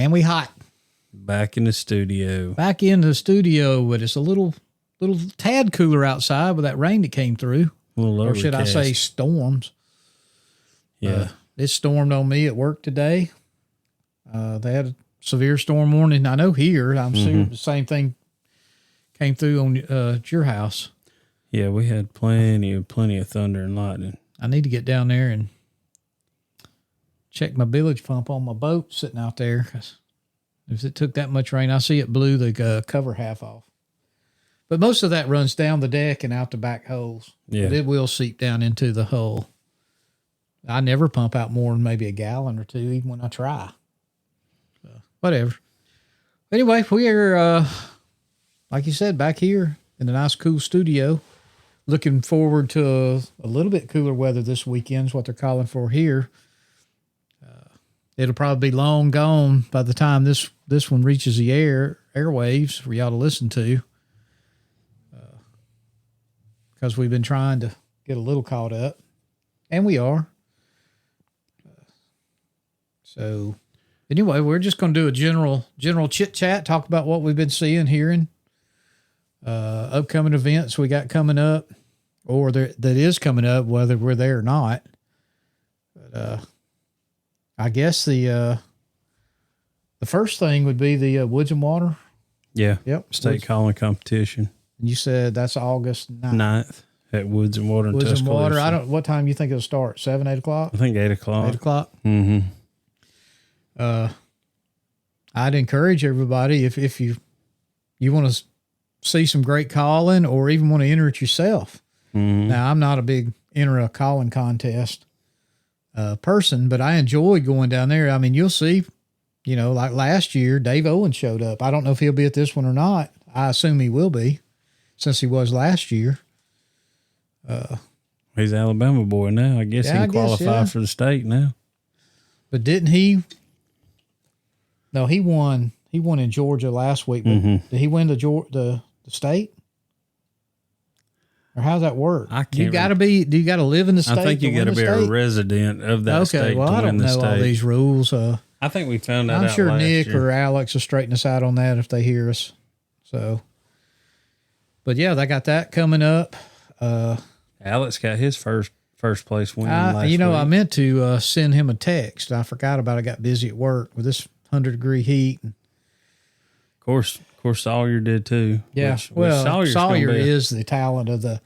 And we hot. Back in the studio. Back in the studio, but it's a little tad cooler outside with that rain that came through. Or should I say storms? Yeah. It stormed on me at work today. They had a severe storm warning. I know here. I'm sure the same thing came through on at your house. Yeah, we had plenty of thunder and lightning. I need to get down there and check my bilge pump on my boat sitting out there, because if it took that much rain, I see it blew the cover half off. But most of that runs down the deck and out the back holes. Yeah. But it will seep down into the hull. I never pump out more than maybe a gallon or two, even when I try. So, whatever. Anyway, we are, like you said, back here in the nice, cool studio. Looking forward to a little bit cooler weather this weekend is what they're calling for here. It'll probably be long gone by the time this one reaches the airwaves for y'all to listen to. Because we've been trying to get a little caught up. And we are. So, anyway, we're just going to do a general chit-chat, talk about what we've been seeing, hearing, upcoming events we got coming up, or that is coming up, whether we're there or not. But I guess the first thing would be the Woods and Water. Yeah. Yep. State calling competition. And you said that's August 9th at Woods and Water in Woods and Water. Tuscaloosa. What time do you think it'll start? 7, 8 o'clock? I think 8 o'clock. 8 o'clock? Mm-hmm. I'd encourage everybody, if you want to see some great calling or even want to enter it yourself. Mm-hmm. Now, I'm not a big enter a calling contest person, but I enjoy going down there. I mean, you'll see, like last year, Dave Owen showed up. I don't know if he'll be at this one or not. I assume he will be, since he was last year. He's an Alabama boy now. I guess he can qualify for the state now. But didn't he? No, he won. He won in Georgia last week. But did he win the state? Or how's that work? Do you got to live in the state? I think you got to be a resident of that state to win the state. Okay, well, I don't know all these rules. I think we found that out. I'm sure last Nick year. or Alex will straighten us out on that if they hear us. So, but yeah, they got that coming up. Alex got his first place win last week. I meant to send him a text. I forgot about it. I got busy at work with this 100-degree heat. Of course, Sawyer did too. Yeah, Sawyer is the talent of the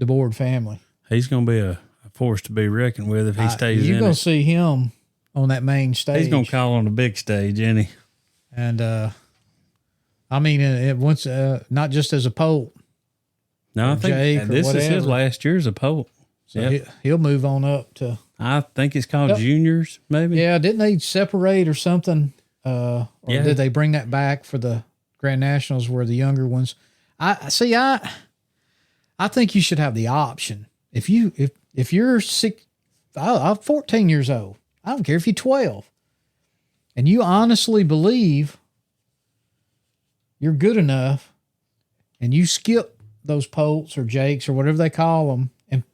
DeBoard family. He's going to be a force to be reckoned with if he stays in it. You're going to see him on that main stage. He's going to call on the big stage, isn't he? And, I mean, it once, not just as a polt. No, I think this is his last year as a polt. So he'll move on up to. I think it's called juniors, maybe. Yeah, didn't they separate or something? Or did they bring that back for the Grand Nationals where the younger ones? I think you should have the option. If you're I'm 14 years old. I don't care if you're 12, and you honestly believe you're good enough, and you skip those Polts or Jakes or whatever they call them,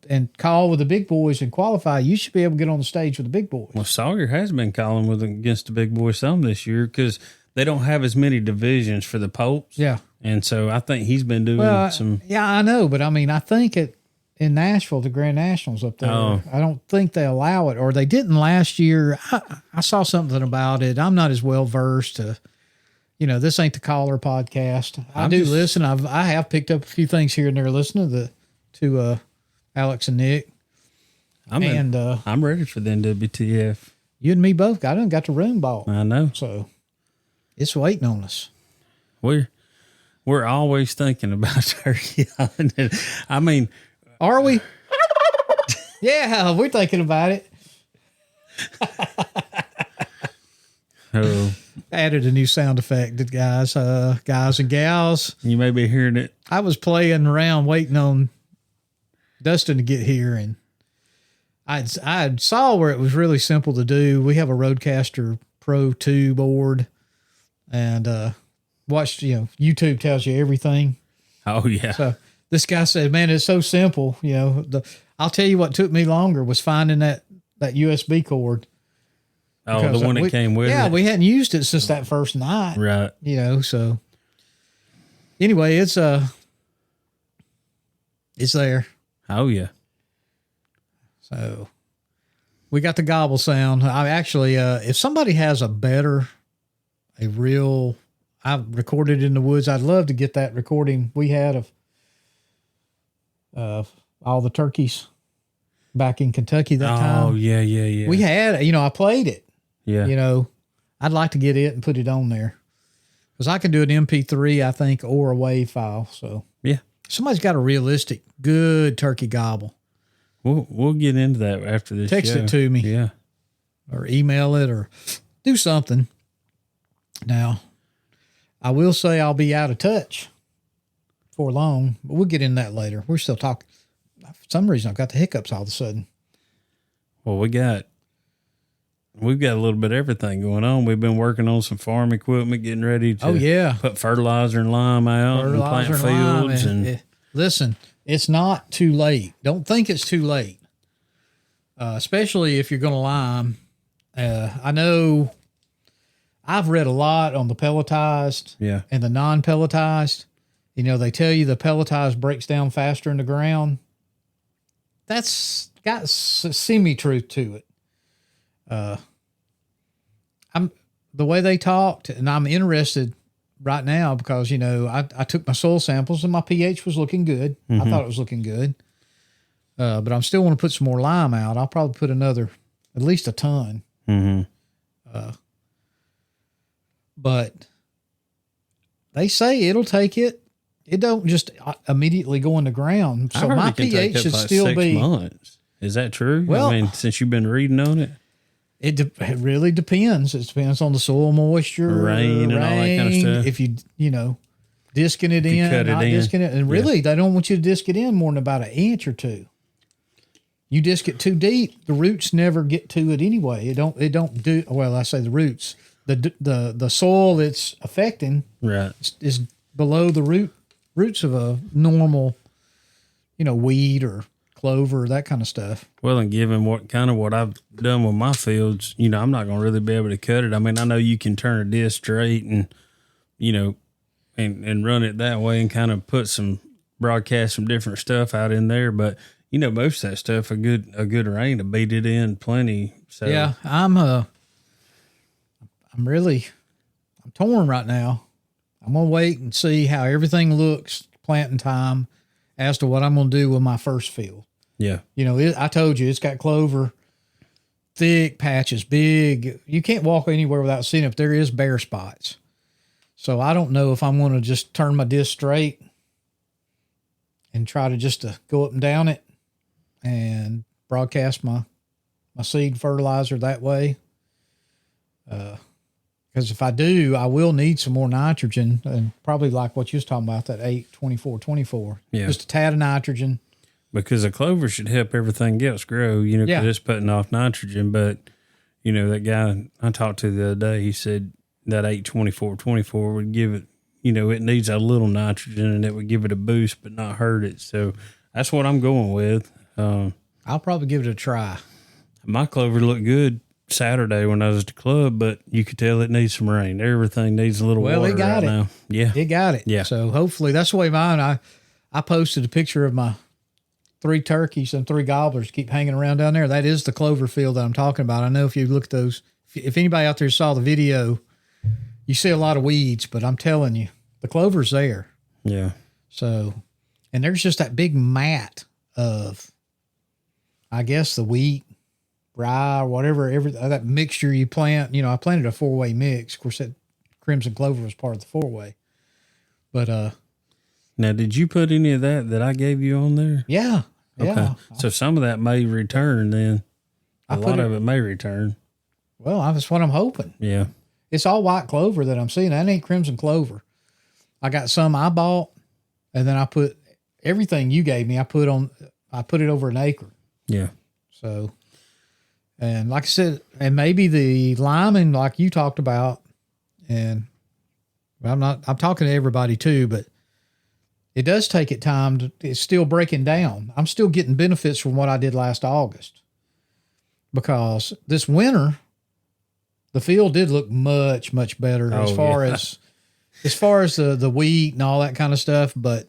and call with the big boys and qualify, you should be able to get on the stage with the big boys. Well, Sawyer has been calling against the big boys some this year because they don't have as many divisions for the Polts. Yeah. And so I think he's been doing some. Yeah, I know. But I mean, I think in Nashville, the Grand Nationals up there, I don't think they allow it, or they didn't last year. I saw something about it. I'm not as well versed to, this ain't the Caller podcast. I listen. I have picked up a few things here and there listening to Alex and Nick. I'm ready for the NWTF. You and me both. I done got the room bought. I know. So it's waiting on us. We're always thinking about Turkey Island. I mean, are we? Yeah, we're thinking about it. Added a new sound effect, guys and gals. You may be hearing it. I was playing around waiting on Dustin to get here, and I saw where it was really simple to do. We have a Rodecaster Pro 2 board, and watched, YouTube tells you everything. Oh, yeah. So this guy said, man, it's so simple. I'll tell you what took me longer was finding that USB cord. Oh, because the one that came with yeah, it. we hadn't used it since that first night. Right. So anyway, it's there. Oh yeah. So we got the gobble sound. I actually, if somebody has I've recorded in the woods. I'd love to get that recording we had of all the turkeys back in Kentucky that time. Oh yeah. We had, I played it. Yeah. I'd like to get it and put it on there because I can do an MP3, I think, or a WAV file. So Yeah. somebody's got a realistic, good turkey gobble. We'll get into that after this. Text show. it to me. Yeah. Or email it or do something. Now, I will say I'll be out of touch for long, but we'll get into that later. We're still talking. For some reason, I've got the hiccups all of a sudden. Well, we've got a little bit of everything going on. We've been working on some farm equipment, getting ready to put fertilizer and lime out and plant fields. Listen, it's not too late. Don't think it's too late, especially if you're going to lime. I know I've read a lot on the pelletized and the non-pelletized. They tell you the pelletized breaks down faster in the ground. That's got semi-truth to it. I'm the way they talked, and I'm interested right now because, I took my soil samples and my pH was looking good. I thought it was looking good. But I'm still want to put some more lime out. I'll probably put at least a ton. But they say it'll take it. It don't just immediately go in the ground. So my pH should still be 6 months. Is that true? Well, since you've been reading on it, it really depends. It depends on the soil moisture, rain, and all that kind of stuff. If you disking it in, not disking it, and really they don't want you to disc it in more than about an inch or two. You disc it too deep, the roots never get to it anyway. It don't do well. I say the roots, the soil it's affecting, right, is below the roots of a normal, weed or clover, that kind of stuff. Well, and given what I've done with my fields, I'm not going to really be able to cut it. I mean, I know you can turn a disc straight and, and run it that way and kind of broadcast some different stuff out in there. But, most of that stuff, a good rain to beat it in plenty. So yeah, I'm torn right now. I'm going to wait and see how everything looks planting time as to what I'm going to do with my first field. Yeah. I told you, it's got clover, thick patches, big. You can't walk anywhere without seeing if there is bare spots. So I don't know if I'm going to just turn my disc straight and try to just to go up and down it and broadcast my seed fertilizer that way. Because if I do, I will need some more nitrogen, and probably like what you was talking about, that 8-24-24. Yeah. Just a tad of nitrogen. Because the clover should help everything else grow, because it's putting off nitrogen. But, that guy I talked to the other day, he said that 8-24-24 would give it, it needs a little nitrogen and it would give it a boost but not hurt it. So that's what I'm going with. I'll probably give it a try. My clover looked good Saturday when I was at the club, but you could tell it needs some rain. Everything needs a little water it got right it. now. Yeah. It got it. Yeah. So hopefully that's the way mine, I posted a picture of my 3 turkeys and 3 gobblers keep hanging around down there. That is the clover field that I'm talking about. I know if you look at those, if anybody out there saw the video, you see a lot of weeds, but I'm telling you, the clover's there. Yeah. So, and there's just that big mat of, I guess, the wheat, rye, or whatever, that mixture you plant. I planted a 4-way mix. Of course, that crimson clover was part of the 4-way. But now, did you put any of that I gave you on there? Yeah. Okay. Yeah. So some of that may return then. A lot of it may return. Well, that's what I'm hoping. Yeah. It's all white clover that I'm seeing. That ain't crimson clover. I got some I bought, and then I put everything you gave me. I put it over an acre. Yeah. So, and like I said, and maybe the liming, like you talked about, and I'm talking to everybody too, but it does take it time. It's still breaking down. I'm still getting benefits from what I did last August, because this winter The field did look much, much better as far as the wheat and all that kind of stuff. But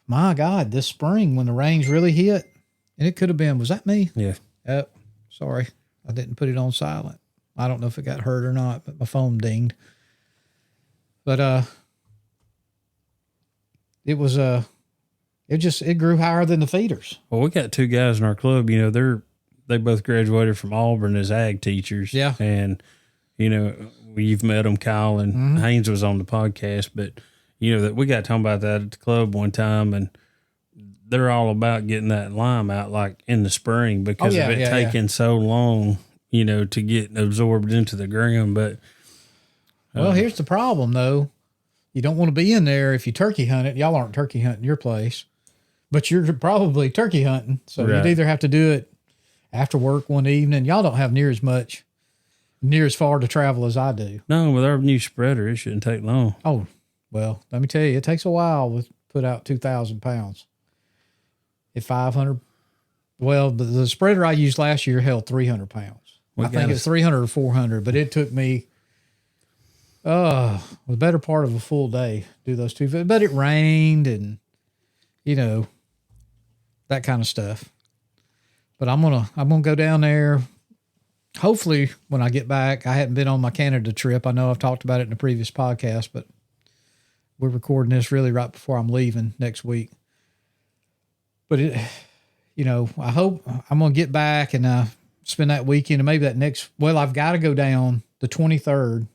my God, this spring when the rains really hit, and it could have been, was that me? Yeah. Sorry. I didn't put it on silent. I don't know if it got hurt or not, but my phone dinged. But it was it grew higher than the feeders. Well, we got 2 guys in our club, you know, they both graduated from Auburn as ag teachers. Yeah. And, you know, you've met them, Kyle, and Haynes was on the podcast, but, you know, that we got talking about that at the club one time, and they're all about getting that lime out like in the spring because of it taking so long, you know, to get absorbed into the ground. But well, here's the problem though. You don't want to be in there if you turkey hunt it. Y'all aren't turkey hunting your place, but you're probably turkey hunting. So you'd either have to do it after work one evening. Y'all don't have near as far to travel as I do. No, with our new spreader, it shouldn't take long. Oh, well, let me tell you, it takes a while to put out 2,000 pounds. At 500, well, the spreader I used last year held 300 pounds. I think it was 300 or 400, but it took me the better part of a full day to do those two. But it rained and, you know, that kind of stuff. But I'm gonna go down there. Hopefully, when I get back, I hadn't been on my Canada trip. I know I've talked about it in the previous podcast, but we're recording this really right before I'm leaving next week. But you know, I hope I'm going to get back and spend that weekend and maybe that I've got to go down the 23rd.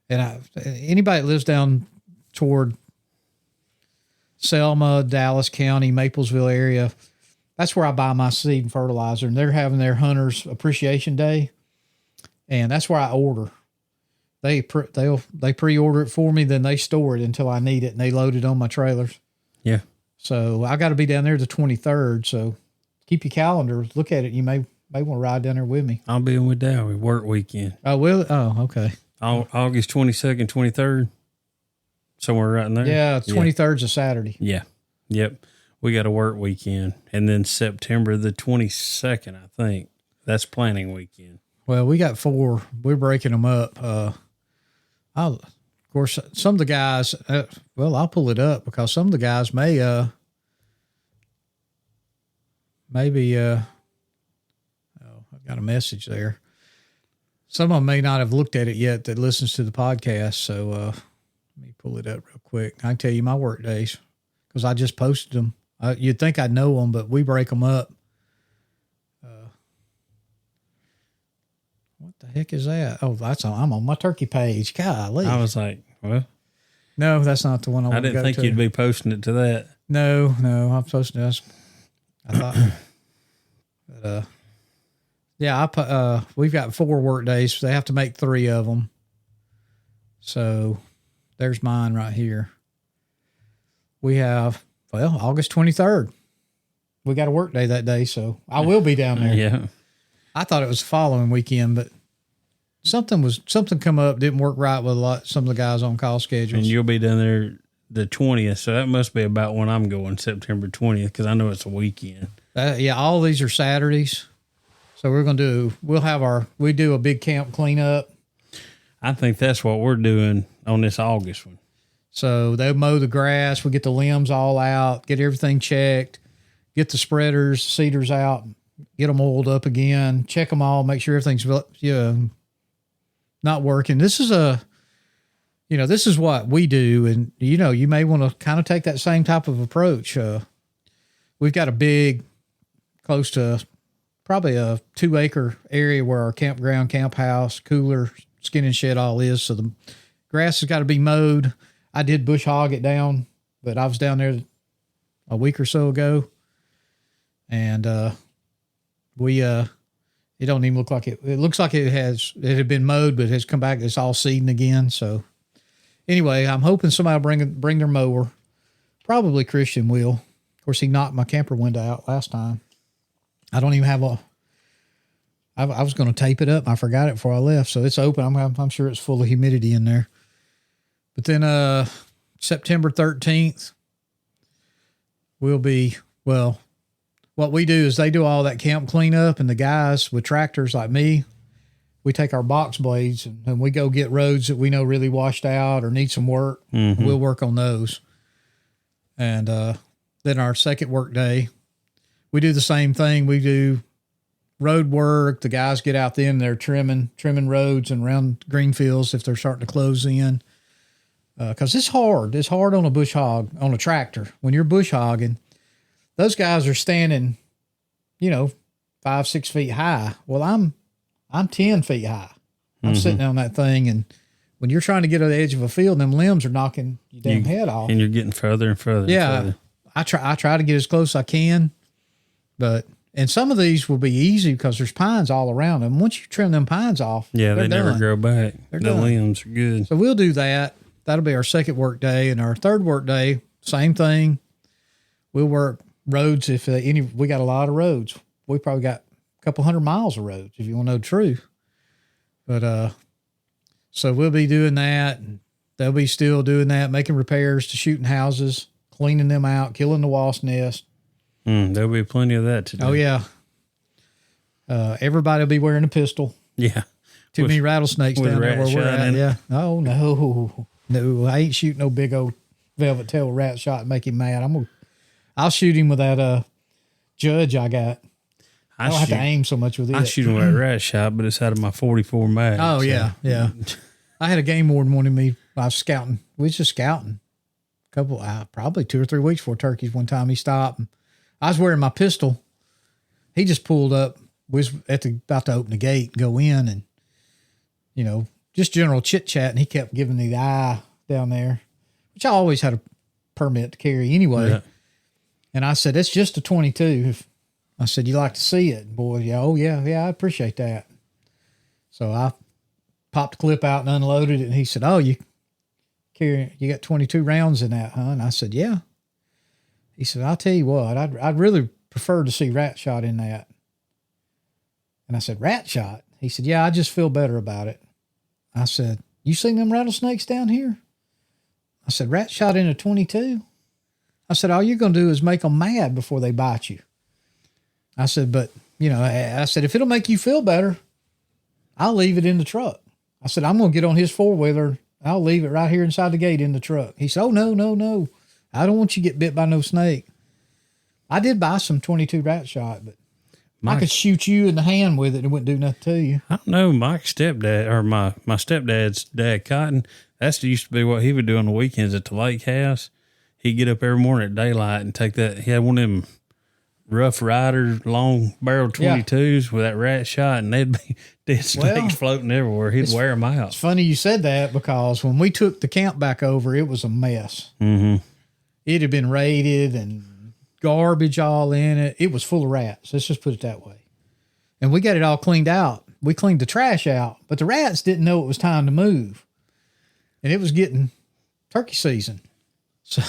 And anybody that lives down toward Selma, Dallas County, Maplesville area, that's where I buy my seed and fertilizer. And they're having their Hunters Appreciation Day. And that's where I order. They pre-order it for me, then they store it until I need it, and they load it on my trailers. Yeah. So I got to be down there the 23rd. So keep your calendar. Look at it. You may want to ride down there with me. I'll be in with Dowie work weekend. Oh, will? Oh, okay. August 22nd, 23rd. Somewhere right in there. Yeah, 23rd's a Saturday. Yeah. Yep. We got a work weekend. And then September the 22nd, I think. That's planning weekend. Well, we got 4. We're breaking them up. Of course, some of the guys, I'll pull it up because some of the guys I've got a message there. Some of them may not have looked at it yet that listens to the podcast. So let me pull it up real quick. I can tell you my work days because I just posted them. You'd think I'd know them, but we break them up. What the heck is that? Oh, I'm on my turkey page. Golly. I was like, well. No, that's not the one I want to go to. I didn't think you'd be posting it to that. No, I'm posting this. I thought, but, we've got 4 work days. So they have to make 3 of them. So there's mine right here. We have, August 23rd. We got a work day that day. So I will be down there. Yeah. I thought it was the following weekend, but something come up, didn't work right with some of the guys on call schedules. And you'll be down there the 20th, so that must be about when I'm going, September 20th, because I know it's a weekend. All these are Saturdays. So we do a big camp cleanup. I think that's what we're doing on this August one. So they'll mow the grass. We get the limbs all out, get everything checked, get the spreaders, cedars out, get them oiled up again, check them all, make sure everything's not working. This is what we do. And, you may want to kind of take that same type of approach. We've got a big, close to probably a 2-acre area where our campground, camp house, cooler, skin and shed all is. So the grass has got to be mowed. I did bush hog it down, but I was down there a week or so ago, and it don't even look like it. It looks like it had been mowed, but it has come back. It's all seeding again. So anyway, I'm hoping somebody will bring their mower. Probably Christian will. Of course, he knocked my camper window out last time. I don't even have I was going to tape it up. I forgot it before I left. So it's open. I'm sure it's full of humidity in there. But then, September 13th will be, what we do is they do all that camp cleanup, and the guys with tractors like me, we take our box blades and we go get roads that we know really washed out or need some work. Mm-hmm. We'll work on those. And then our second work day, we do the same thing. We do road work. The guys get out then, they're trimming roads and around green fields if they're starting to close in. Because it's hard. It's hard on a bush hog, on a tractor. When you're bush hogging, those guys are standing, 5, 6 feet high. Well, I'm 10 feet high. I'm sitting on that thing, and when you're trying to get to the edge of a field, them limbs are knocking your damn head off. And you're getting further and further. Yeah. And further. I try to get as close as I can, and some of these will be easy because there's pines all around them. Once you trim them pines off, they done. never grow back. They're the done. limbs are good. So we'll do that. That'll be our second work day, and our third work day, same thing. We'll work roads if we got a lot of roads. We probably got a couple 100 miles of roads if you want to know the truth. But so we'll be doing that, and they'll be still doing that, making repairs to shooting houses, cleaning them out, killing the wasp nest. There'll be plenty of that to do. Oh yeah. Everybody will be wearing a pistol. Yeah. Too many rattlesnakes down there where we're at. in it. Yeah. Oh no, I ain't shooting no big old velvet tail rat shot and make him mad. I'll shoot him with that Judge I got. I don't have to aim so much with it. I shoot him with a rat shot, but it's out of my 44 mag. Oh, so. yeah. I had a game warden wanted me. I was scouting. We was just scouting. Probably 2 or 3 weeks before turkeys. One time he stopped. And I was wearing my pistol. He just pulled up. We was about to open the gate and go in, and just general chit chat. And he kept giving me the eye down there, which I always had a permit to carry anyway. Yeah. And I said, "It's just a 22." I said, "You like to see it, boy?" Yeah. Oh yeah. I appreciate that. So I popped the clip out and unloaded it. And he said, "Oh, you got 22 rounds in that, huh?" And I said, "Yeah." He said, "I'll tell you what, I'd really prefer to see rat shot in that." And I said, "Rat shot?" He said, "Yeah, I just feel better about it." I said, "You seen them rattlesnakes down here?" I said, "Rat shot in a 22?" I said, "All you're going to do is make them mad before they bite you." I said, "But, I said, if it'll make you feel better, I'll leave it in the truck." I said, "I'm going to get on his four-wheeler. I'll leave it right here inside the gate in the truck." He said, "Oh, no. I don't want you to get bit by no snake." I did buy some 22 rat shot, but I could shoot you in the hand with it and it wouldn't do nothing to you. I don't know. Mike's stepdad, or my stepdad's dad, Cotton, that's used to be what he would do on the weekends at the lake house. He'd get up every morning at daylight and take that. He had one of them Rough Rider long barrel 22s with that rat shot, and they'd be dead snakes floating everywhere. He'd wear them out. It's funny you said that because when we took the camp back over, it was a mess. Mm-hmm. It had been raided and garbage all in it. It was full of rats. Let's just put it that way. And we got it all cleaned out. We cleaned the trash out, but the rats didn't know it was time to move. And it was getting turkey season. So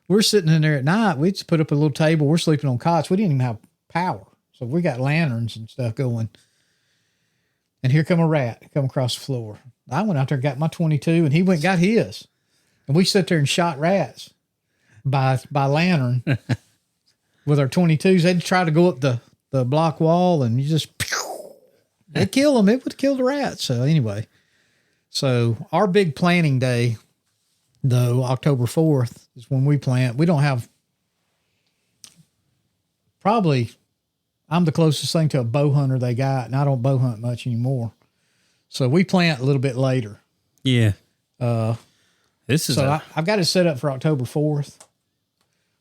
we're sitting in there at night. We just put up a little table. We're sleeping on cots. We didn't even have power. So we got lanterns and stuff going. And here come a rat come across the floor. I went out there and got my 22, and he went and got his. And we sat there and shot rats by lantern with our 22s. They'd try to go up the block wall, and you just, they'd kill them. It would kill the rats. So anyway, our big planting day, though, October 4th is when we plant. We don't have, probably, I'm the closest thing to a bow hunter they got, and I don't bow hunt much anymore. So we plant a little bit later. Yeah. I've got it set up for October 4th.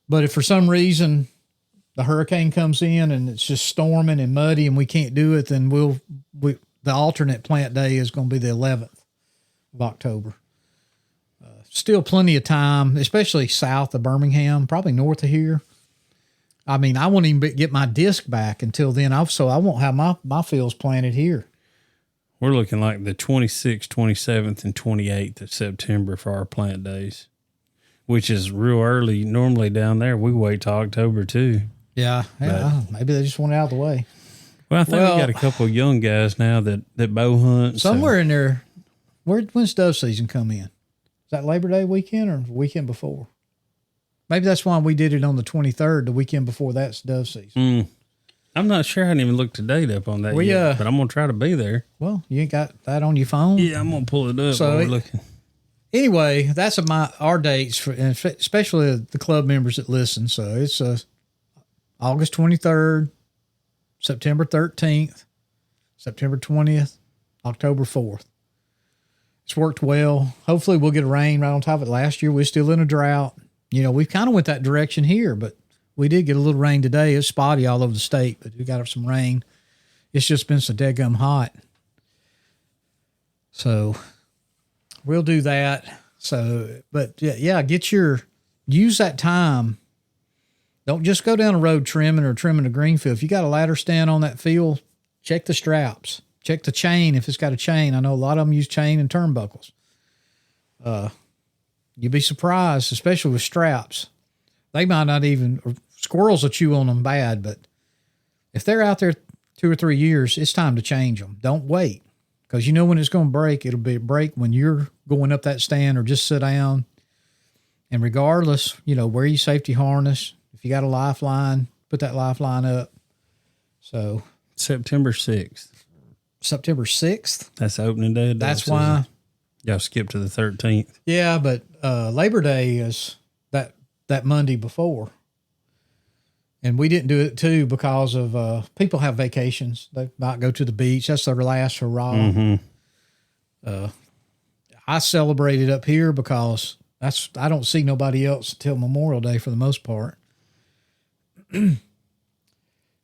But if for some reason the hurricane comes in and it's just storming and muddy and we can't do it, then the alternate plant day is going to be the 11th of October. Still plenty of time, especially south of Birmingham, probably north of here. I mean, I won't even get my disc back until then. So I won't have my fields planted here. We're looking like the 26th, 27th, and 28th of September for our plant days, which is real early. Normally down there, we wait till October too. Yeah. Maybe they just want it out of the way. Well, I think we got a couple of young guys now that bow hunt. Somewhere in there, when's dove season come in? Is that Labor Day weekend or the weekend before? Maybe that's why we did it on the 23rd, the weekend before that's dove season. I'm not sure. I hadn't even looked the date up on that yet, but I'm going to try to be there. Well, you ain't got that on your phone? Yeah, I'm going to pull it up while we're looking. Anyway, that's our dates, and especially the club members that listen. So it's August 23rd, September 13th, September 20th, October 4th. It's worked well. Hopefully we'll get a rain right on top of it. Last year we were still in a drought. We kind of went that direction here, but we did get a little rain today. It's spotty all over the state, but we got some rain. It's just been so deadgum hot. So we'll do that. So, but yeah, use that time. Don't just go down the road trimming a green field. If you got a ladder stand on that field, check the straps. Check the chain if it's got a chain. I know a lot of them use chain and turnbuckles. You'd be surprised, especially with straps. They might not even, or squirrels will chew on them bad, but if they're out there 2 or 3 years, it's time to change them. Don't wait, because when it's going to break. It'll be a break when you're going up that stand or just sit down. And regardless, wear your safety harness. If you got a lifeline, put that lifeline up. So September 6th. September 6th? That's opening day. That's why. Y'all skip to the 13th. Yeah, but Labor Day is that Monday before. And we didn't do it, too, because of people have vacations. They might go to the beach. That's their last hurrah. Mm-hmm. I celebrated up here because I don't see nobody else until Memorial Day for the most part.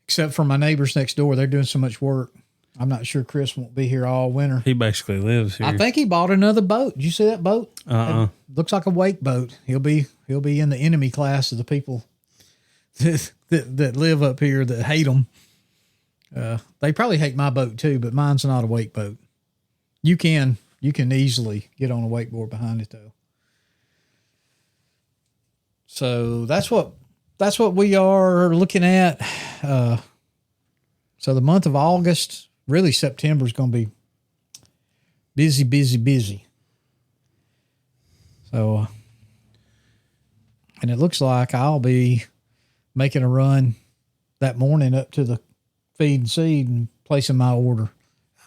Except for my neighbors next door. They're doing so much work. I'm not sure Chris won't be here all winter. He basically lives here. I think he bought another boat. Did you see that boat? It looks like a wake boat. He'll be in the enemy class of the people that live up here that hate them. They probably hate my boat too, but mine's not a wake boat. You can easily get on a wakeboard behind it though. So that's what we are looking at. So the month of August. Really, September is going to be busy. So, and it looks like I'll be making a run that morning up to the feed and seed and placing my order.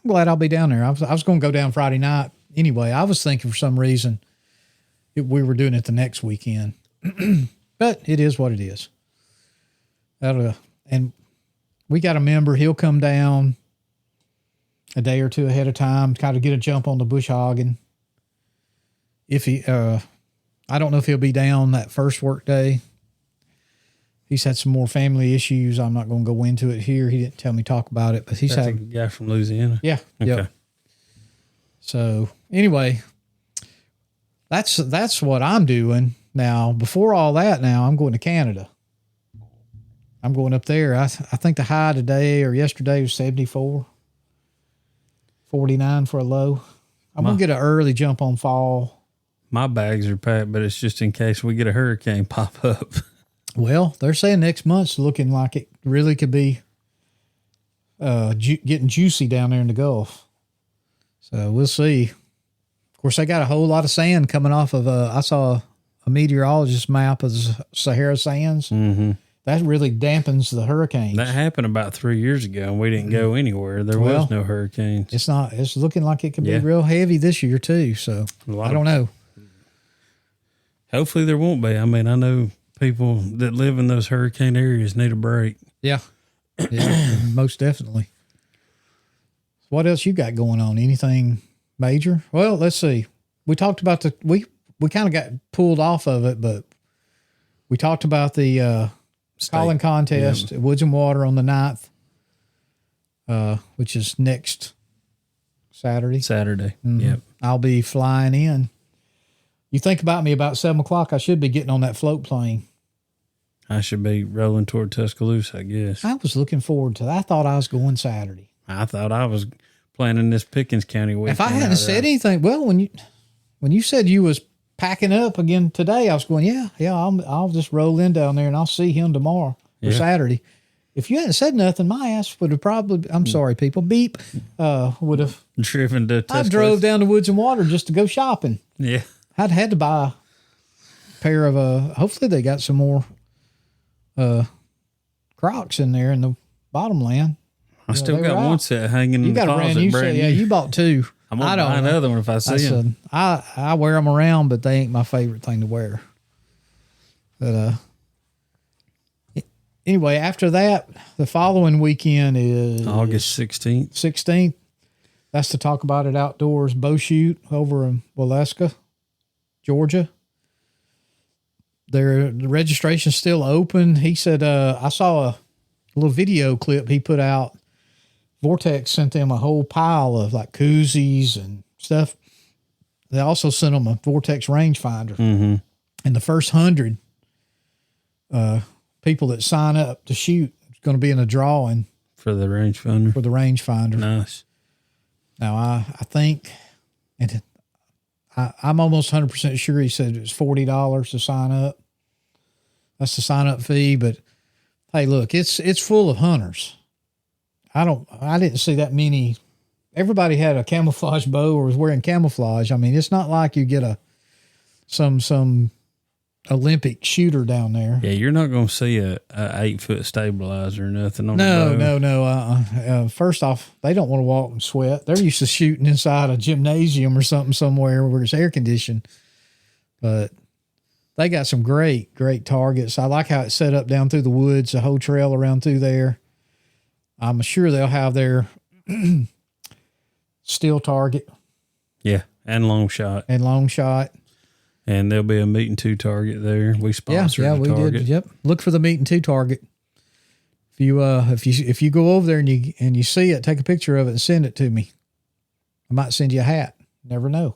I'm glad I'll be down there. I was going to go down Friday night anyway. I was thinking for some reason we were doing it the next weekend, but it is what it is. And we got a member. He'll come down a day or two ahead of time, kind of get a jump on the bush hogging. If he, I don't know if he'll be down that first work day. He's had some more family issues. I'm not going to go into it here. He didn't tell me talk about it, but he's had a guy from Louisiana. Yeah. Okay. Yep. So anyway, that's what I'm doing now. Before all that, now I'm going to Canada. I'm going up there. I think the high today or yesterday was 74. 49 for a low. I'm going to get an early jump on fall. My bags are packed, but it's just in case we get a hurricane pop up. Well, they're saying next month's looking like it really could be getting juicy down there in the Gulf. So we'll see. Of course, they got a whole lot of sand coming off of, I saw a meteorologist map of the Sahara sands. Mm-hmm. That really dampens the hurricanes. That happened about 3 years ago, and we didn't go anywhere. There was no hurricanes. It's looking like it could be real heavy this year, too. So I don't know. Hopefully there won't be. I mean, I know people that live in those hurricane areas need a break. Yeah. Yeah, most definitely. What else you got going on? Anything major? Well, let's see. We talked about we kind of got pulled off of it, but we talked about the calling contest at Woods and Water on the 9th, which is next Saturday. Mm-hmm. Yep. I'll be flying in. You think about me about 7 o'clock, I should be getting on that float plane. I should be rolling toward Tuscaloosa, I guess. I was looking forward to that. I thought I was going Saturday. I thought I was planning this Pickens County weekend. If I hadn't said anything, well, when you said you was packing up again today, I was going, I'll just roll in down there and I'll see him tomorrow or Saturday. If you hadn't said nothing, my ass would have probably, I'm sorry, people, beep, would have driven to Tuscaloosa. I drove down to Woods and Water just to go shopping. Yeah. I'd had to buy a pair of, hopefully they got some more Crocs in there in the Bottomland. I still got one set hanging in the closet. You got a brand new set. Yeah, you bought two. I'm going to buy another one if I see them. I wear them around, but they ain't my favorite thing to wear. But anyway, after that, the following weekend is August 16th. 16th. That's to Talk About It Outdoors bow shoot over in Waleska, Georgia. The registration's still open. He said, I saw a little video clip he put out. Vortex sent them a whole pile of like koozies and stuff. They also sent them a Vortex rangefinder. Mm-hmm. And the first 100 people that sign up to shoot is going to be in a drawing for the rangefinder. Nice. Now, I think, and I'm almost 100% sure he said it was $40 to sign up. That's the sign up fee. But hey, look, it's full of hunters. I didn't see that many. Everybody had a camouflage bow or was wearing camouflage. I mean, it's not like you get some Olympic shooter down there. Yeah, you're not going to see a 8-foot stabilizer or nothing on the bow. No. First off, they don't want to walk and sweat. They're used to shooting inside a gymnasium or something somewhere where it's air conditioned. But they got some great targets. I like how it's set up down through the woods, the whole trail around through there. I'm sure they'll have their steel target. Yeah, and long shot. And there'll be a meat and two target there. We sponsored we target. did. Yep. Look for the meat and two target. If you go over there and you see it, take a picture of it and send it to me. I might send you a hat. Never know.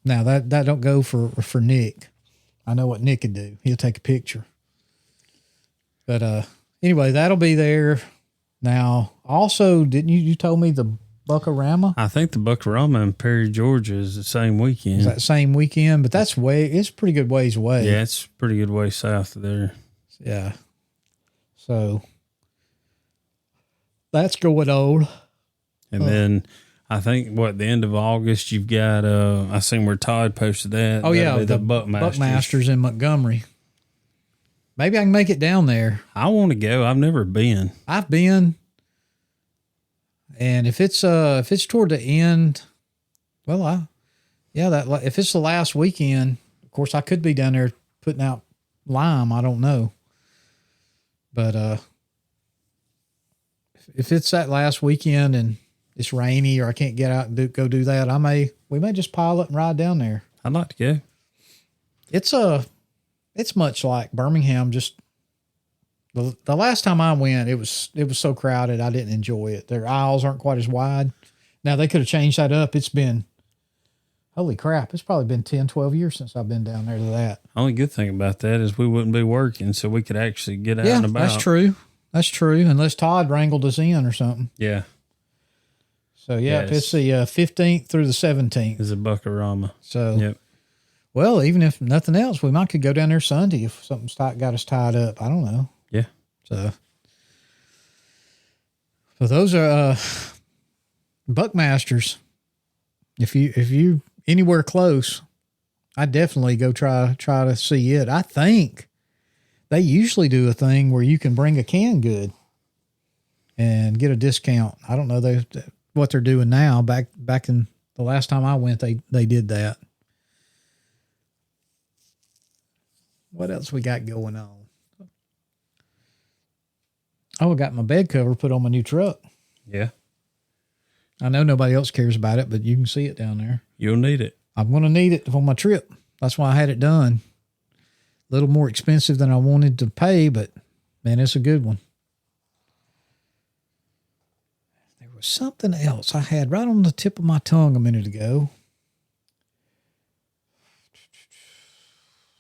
Now that don't go for Nick. I know what Nick could do. He'll take a picture. But anyway, that'll be there. Now, also, didn't you told me the Buckarama? I think the Buckarama in Perry, Georgia is the same weekend. Is that same weekend? But it's pretty good ways away. Yeah, it's pretty good way south of there. Yeah. So that's going on. And then I think the end of August you've got I seen where Todd posted that. Oh, yeah, the Buckmasters in Montgomery. Maybe I can make it down there. I want to go. I've never been. I've been. And if it's toward the end, if it's the last weekend, of course I could be down there putting out lime. I don't know. But if it's that last weekend and it's rainy or I can't get out and go do that, we may just pile up and ride down there. I'd like to go. It's much like Birmingham. Just the last time I went, it was so crowded. I didn't enjoy it. Their aisles aren't quite as wide. Now they could have changed that up. It's been, holy crap. It's probably been 10, 12 years since I've been down there to that. Only good thing about that is we wouldn't be working, so we could actually get out and about. That's true. Unless Todd wrangled us in or something. Yeah. So if it's the 15th through the 17th. Is a Buckarama. So yep. Well, even if nothing else, we could go down there Sunday if something's got us tied up. I don't know. Yeah. So those are Buckmasters. If you anywhere close, I definitely go try to see it. I think they usually do a thing where you can bring a canned good and get a discount. I don't know what they're doing now. Back in the last time I went, they did that. What else we got going on? Oh, I got my bed cover put on my new truck. Yeah. I know nobody else cares about it, but you can see it down there. You'll need it. I'm going to need it for my trip. That's why I had it done. A little more expensive than I wanted to pay, but man, it's a good one. There was something else I had right on the tip of my tongue a minute ago.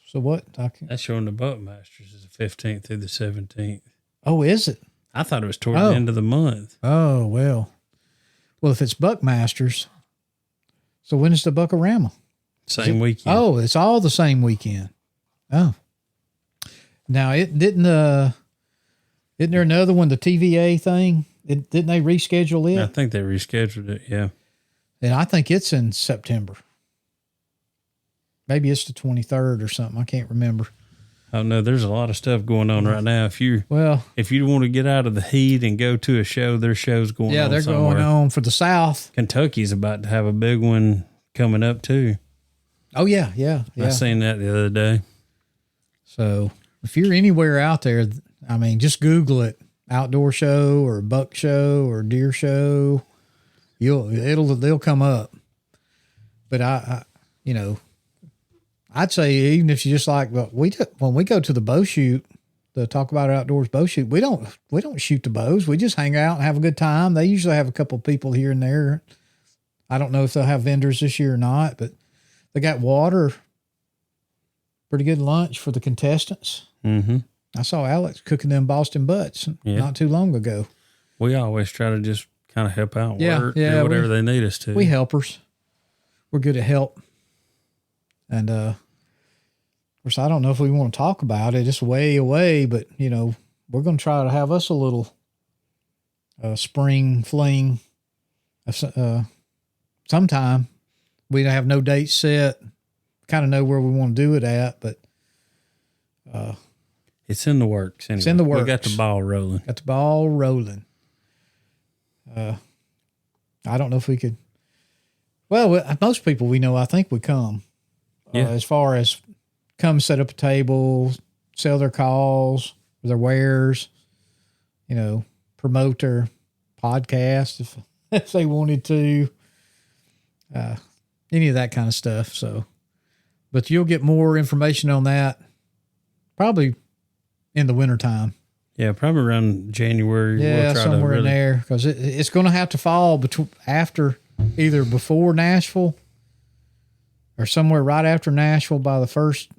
So what? That's showing the Buckmasters is the 15th through the 17th. Oh, is it? I thought it was toward the end of the month. Oh, well. Well, if it's Buckmasters, so when is the Buckarama? Same weekend. Oh, it's all the same weekend. Oh. Now, isn't there another one, the TVA thing? Didn't they reschedule it? I think they rescheduled it, yeah. And I think it's in September. Maybe it's the 23rd or something. I can't remember. Oh no, there's a lot of stuff going on right now. If you want to get out of the heat and go to a show, there's shows going on. Yeah, they're somewhere. going on for the South. Kentucky's about to have a big one coming up too. Oh yeah. I seen that the other day. So if you're anywhere out there, I mean, just Google it: outdoor show or buck show or deer show. They'll come up. But I'd say even if you just like, well, when we go to the bow shoot, the Talk About It Outdoors bow shoot, we don't shoot the bows. We just hang out and have a good time. They usually have a couple of people here and there. I don't know if they'll have vendors this year or not, but they got water, pretty good lunch for the contestants. Mm-hmm. I saw Alex cooking them Boston butts not too long ago. We always try to just kind of help out, do whatever they need us to. We helpers. We're good at help. And, of course, I don't know if we want to talk about it. It's way away, but, we're going to try to have us a little spring fling sometime. We don't have no date set. Kind of know where we want to do it at, but it's in the works. Anyway. It's in the works. We got the ball rolling. I don't know if we could. Well, most people we know, I think, would come. As far as come set up a table, sell their calls, their wares, promote their podcast if they wanted to, any of that kind of stuff. So, but you'll get more information on that probably in the wintertime. Yeah, probably around January. Yeah, we'll try somewhere to in there, because it's going to have to fall either before Nashville or somewhere right after Nashville by the first.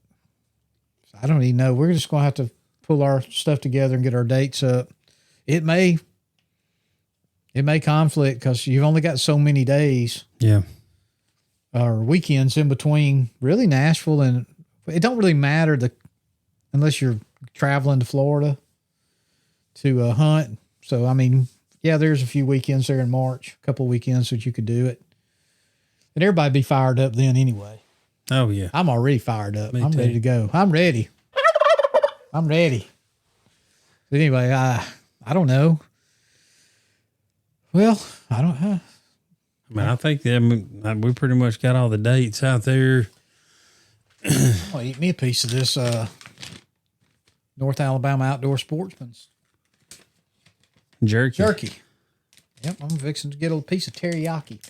I don't even know. We're just going to have to pull our stuff together and get our dates up. It may conflict because you've only got so many days. Yeah. Or weekends in between really Nashville, and it don't really matter unless you're traveling to Florida to hunt. So, I mean, yeah, there's a few weekends there in March, a couple of weekends that you could do it. And everybody be fired up then anyway. Oh, yeah. I'm already fired up. Me I'm too. ready to go. I'm ready. But anyway, I don't know. Well, I don't know. I mean, I think we pretty much got all the dates out there. I'll eat me a piece of this North Alabama Outdoor Sportsman's jerky. Yep, I'm fixing to get a piece of teriyaki.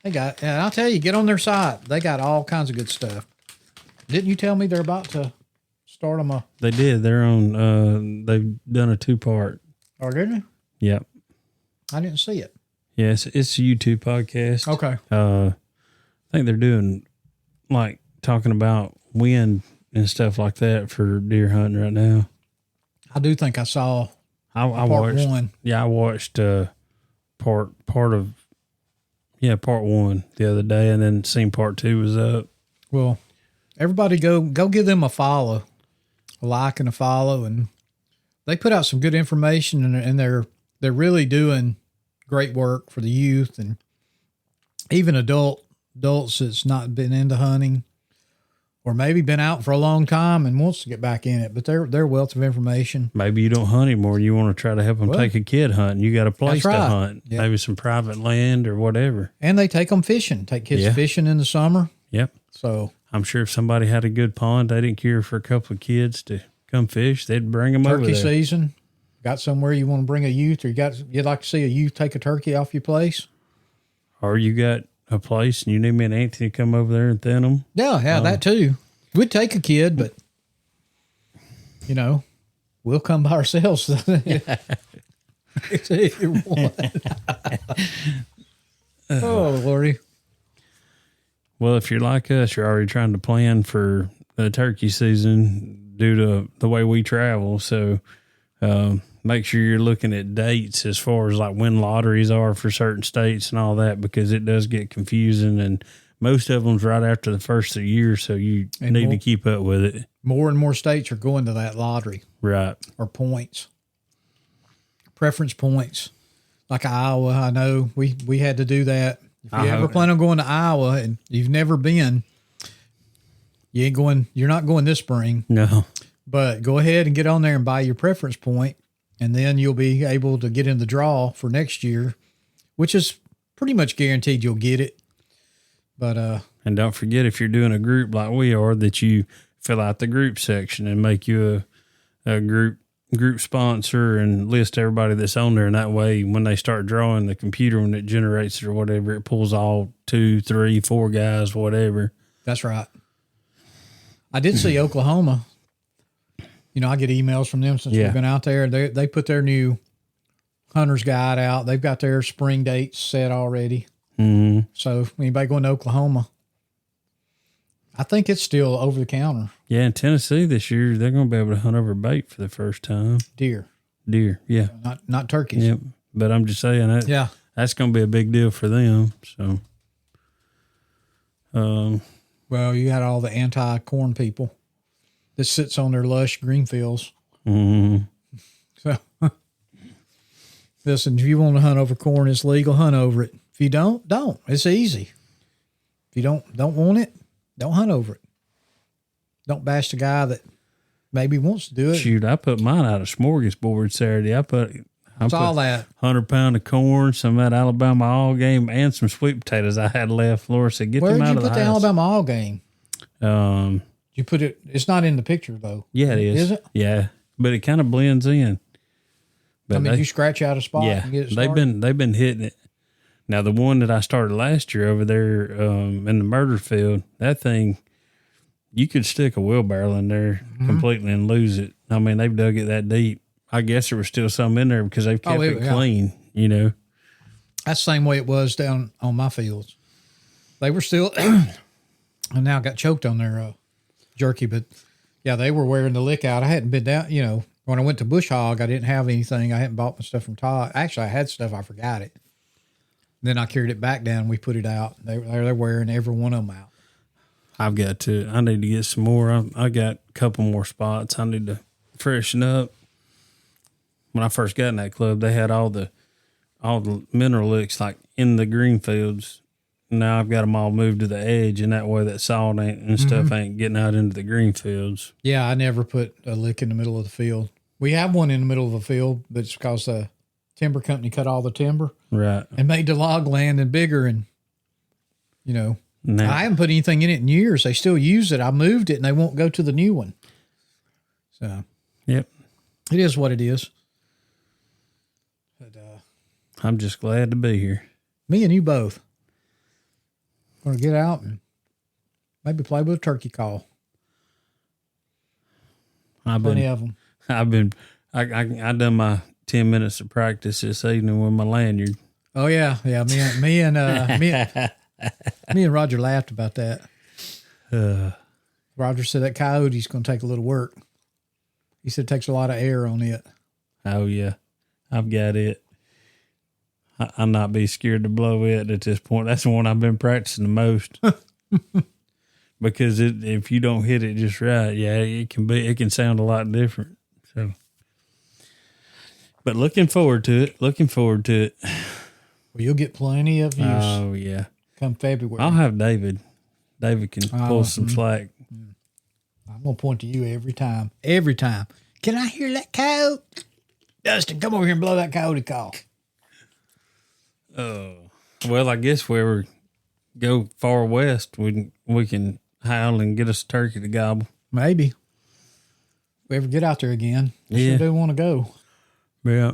And I'll tell you, get on their site. They got all kinds of good stuff. Didn't you tell me they're about to start them They did. They're on, they've done a 2-part. Oh, didn't they? Yep. I didn't see it. Yes, it's a YouTube podcast. Okay. I think they're doing, like, talking about wind and stuff like that for deer hunting right now. I do think I saw I part watched, 1. Yeah, I watched part 1 the other day, and then seen part 2 was up. Well, everybody go give them a follow, a like and a follow, and they put out some good information, and they're really doing great work for the youth and even adults that's not been into hunting or maybe been out for a long time and wants to get back in it. But they're a wealth of information. Maybe you don't hunt anymore and you want to try to help them take a kid hunting. You got a place to hunt, Yep. maybe some private land or whatever. And they take them fishing, take kids fishing in the summer. Yep. So I'm sure if somebody had a good pond, they didn't care for a couple of kids to come fish, they'd bring them over there. Turkey season, got somewhere you want to bring a youth, or you'd like to see a youth take a turkey off your place? Or you got a place and you need me and Anthony to come over there and thin them? Yeah, that too. We'd take a kid, but, we'll come by ourselves. If you want. Oh, Lordy. Well, if you're like us, you're already trying to plan for the turkey season due to the way we travel. So make sure you're looking at dates as far as like when lotteries are for certain states and all that, because it does get confusing, and most of them's right after the first of the year. So you need to keep up with it. More and more states are going to that lottery. Right. Or points. Preference points. Like Iowa, I know we had to do that. If you ever plan on going to Iowa and you've never been, You're not going this spring, No. but go ahead and get on there and buy your preference point, and then you'll be able to get in the draw for next year, which is pretty much guaranteed you'll get it. But and don't forget, if you're doing a group like we are, that you fill out the group section and make you a group sponsor and list everybody that's on there. And that way, when they start drawing, the computer, when it generates it or whatever, it pulls all 2, 3, 4 guys, whatever. That's right. I did see Oklahoma. You know, I get emails from them since we've been out there. They put their new hunter's guide out. They've got their spring dates set already. Mm-hmm. So anybody going to Oklahoma, I think it's still over the counter. Yeah, in Tennessee this year, they're going to be able to hunt over bait for the first time. Deer, yeah. Not turkeys. Yep. But I'm just saying that's going to be a big deal for them. So, well, you got all the anti-corn people that sits on their lush green fields. mm-hmm. So, listen, if you want to hunt over corn, it's legal. Hunt over it. If you don't. It's easy. If you don't want it, don't hunt over it. Don't bash the guy that maybe wants to do it. Shoot, I put mine out of smorgasbord Saturday. I put all that 100-pound of corn, some of that Alabama all game, and some sweet potatoes I had left. Laura said, "Get them out of the house." Where did you put the Alabama all game? You put it. It's not in the picture though. Yeah, it is. Is it? Yeah, but it kind of blends in. But you scratch out a spot. Yeah, and get it started? they've been hitting it. Now the one that I started last year over there in the murder field, that thing, you could stick a wheelbarrow in there completely and lose it. I mean, they've dug it that deep. I guess there was still some in there because they've kept it clean, you know. That's the same way it was down on my fields. They were still, and now got choked on their jerky, but yeah, they were wearing the lick out. I hadn't been down, you know, when I went to Bush Hog, I didn't have anything. I hadn't bought my stuff from Todd. Actually, I had stuff, I forgot it. Then I carried it back down. And we put it out. They're wearing every one of them out. I need to get some more. I got a couple more spots. I need to freshen up. When I first got in that club, they had all the mineral licks like in the green fields. Now I've got them all moved to the edge, and that way that salt and stuff ain't getting out into the green fields. Yeah, I never put a lick in the middle of the field. We have one in the middle of the field, but it's because the timber company cut all the timber. Right. And made the log landing bigger, and, you know, I haven't put anything in it in years. They still use it. I moved it, and they won't go to the new one. So, yep. It is what it is. But, I'm just glad to be here. Me and you both. Going to get out and maybe play with a turkey call. Plenty of them. I done my 10 minutes of practice this evening with my lanyard. Oh yeah. Me and Roger laughed about that. Roger said that coyote's going to take a little work. He said it takes a lot of air on it. Oh yeah, I've got it. I'll not be scared to blow it at this point. That's the one I've been practicing the most. Because if you don't hit it just right, it can sound a lot different. So, but looking forward to it. Well, you'll get plenty of use. Oh yeah, come February. I'll have David. David can pull some slack. I'm gonna point to you every time. Every time. Can I hear that coyote? Dustin, come over here and blow that coyote call. Oh, well, I guess we ever go far west, we can howl and get us a turkey to gobble. Maybe. If we ever get out there again, I sure do want to go. Yeah.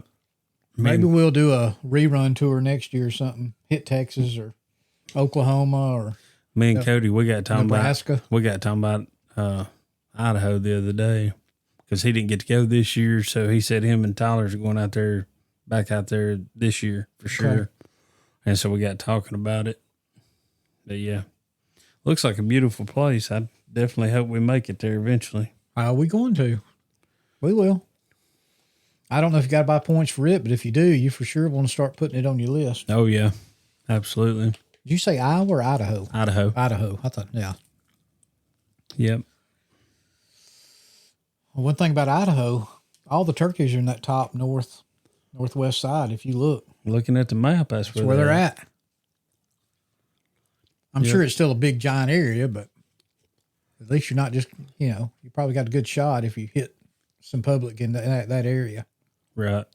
Maybe we'll do a rerun tour next year or something. Hit Texas or Oklahoma or me and Cody, we got talking Nebraska. about Idaho the other day because he didn't get to go this year. So he said him and Tyler's going back out there this year for sure. Okay. And so we got talking about it. But yeah, looks like a beautiful place. I definitely hope we make it there eventually. Are we going to? We will. I don't know if you got to buy points for it, but if you do, you for sure want to start putting it on your list. Oh, yeah. Absolutely. Did you say Iowa or Idaho? Idaho. I thought, yeah. Yep. Well, one thing about Idaho, all the turkeys are in that top northwest side. If you look. Looking at the map, that's where they're at. I'm sure it's still a big, giant area, but At least you're not just, you probably got a good shot if you hit some public in that area. Right.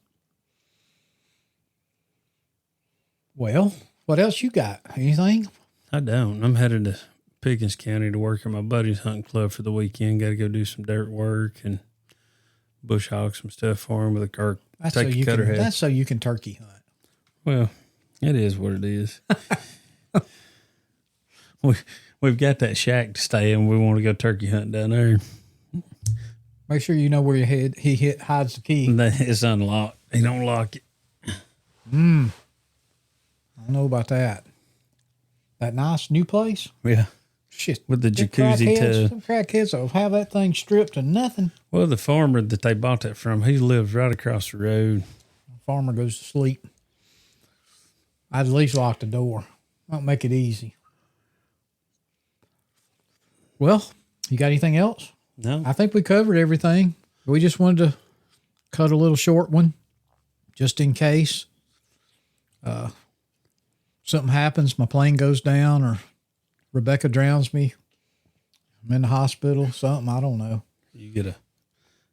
Well, what else you got? Anything? I don't. I'm headed to Pickens County to work at my buddy's hunting club for the weekend. Got to go do some dirt work and bush hog some stuff for him with a car. That's so you can turkey hunt. Well, it is what it is. We've got that shack to stay in. We want to go turkey hunting down there. Make sure you know where he hides the key. It's unlocked. He don't lock it. I don't know about that. That nice new place? Yeah. Shit. With the jacuzzi tub. Some crackheads will have that thing stripped to nothing. Well, the farmer that they bought that from, he lives right across the road. The farmer goes to sleep. I'd at least lock the door. Don't make it easy. Well, you got anything else? No. I think we covered everything. We just wanted to cut a little short one just in case something happens. My plane goes down or Rebecca drowns me. I'm in the hospital, something. I don't know. You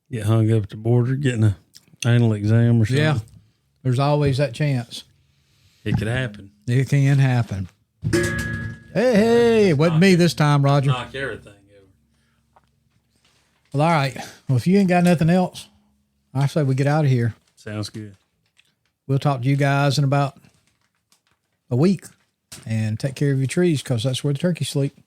get hung up at the border getting an anal exam or something. Yeah. There's always that chance. It could happen. It can happen. Hey, it wasn't me this time, Roger. Knock everything over. Well, all right. Well, if you ain't got nothing else, I say we get out of here. Sounds good. We'll talk to you guys in about a week. And take care of your trees because that's where the turkeys sleep.